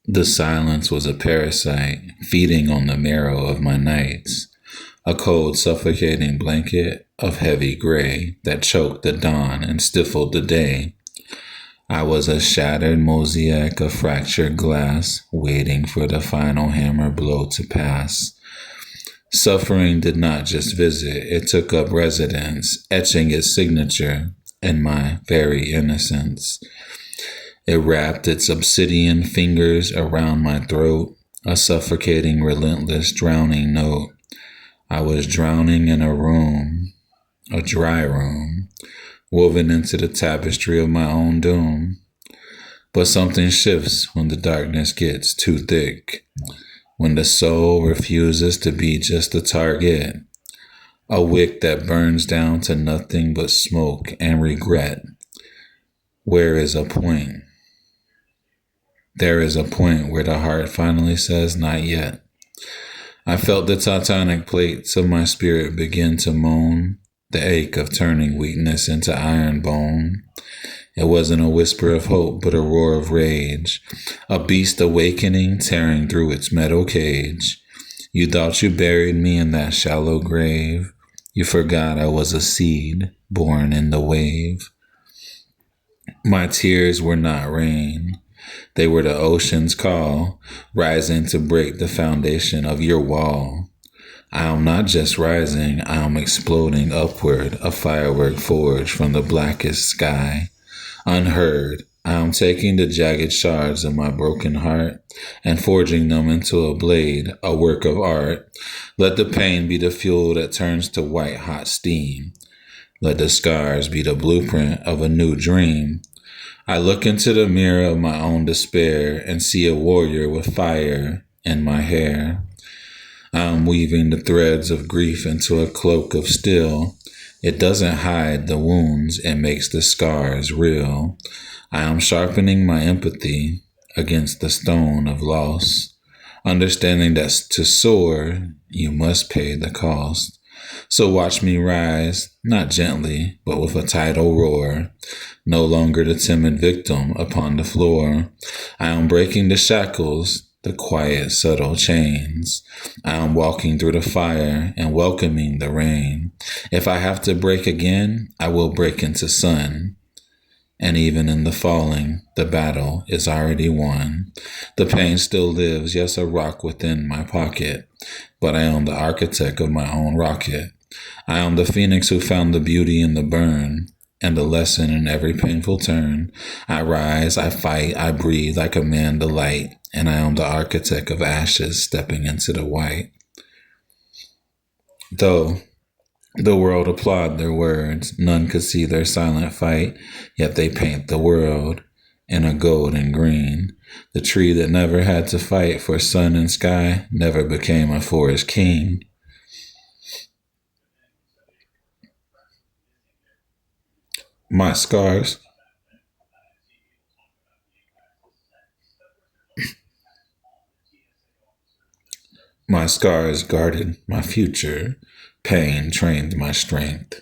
The silence was a parasite feeding on the marrow of my nights, a cold, suffocating blanket of heavy gray that choked the dawn and stifled the day. I was a shattered mosaic of fractured glass, waiting for the final hammer blow to pass. Suffering did not just visit, it took up residence, etching its signature in my very innocence. It wrapped its obsidian fingers around my throat, a suffocating, relentless, drowning note. I was drowning in a room, a dry room, woven into the tapestry of my own doom. But something shifts when the darkness gets too thick, when the soul refuses to be just a target, a wick that burns down to nothing but smoke and regret. Where is a point? There is a point where the heart finally says, not yet. I felt the tectonic plates of my spirit begin to moan, the ache of turning weakness into iron bone. It wasn't a whisper of hope, but a roar of rage, a beast awakening, tearing through its metal cage. You thought you buried me in that shallow grave. You forgot I was a seed born in the wave. My tears were not rain. They were the ocean's call, rising to break the foundation of your wall. I am not just rising, I am exploding upward, a firework forged from the blackest sky. Unheard, I am taking the jagged shards of my broken heart and forging them into a blade, a work of art. Let the pain be the fuel that turns to white-hot steam. Let the scars be the blueprint of a new dream. I look into the mirror of my own despair and see a warrior with fire in my hair. I am weaving the threads of grief into a cloak of steel. It doesn't hide the wounds, it makes the scars real. I am sharpening my empathy against the stone of loss, understanding that to soar, you must pay the cost. So watch me rise, not gently, but with a tidal roar, no longer the timid victim upon the floor. I am breaking the shackles, the quiet, subtle chains. I am walking through the fire and welcoming the rain. If I have to break again, I will break into sun. And even in the falling, the battle is already won. The pain still lives, yes, a rock within my pocket. But I am the architect of my own rocket. I am the phoenix who found the beauty in the burn and the lesson in every painful turn. I rise, I fight, I breathe, I command the light, and I am the architect of ashes stepping into the white. Though the world applaud their words, none could see their silent fight, yet they paint the world in a gold and green. The tree that never had to fight for sun and sky never became a forest king. My scars guarded my future. Pain trained my strength.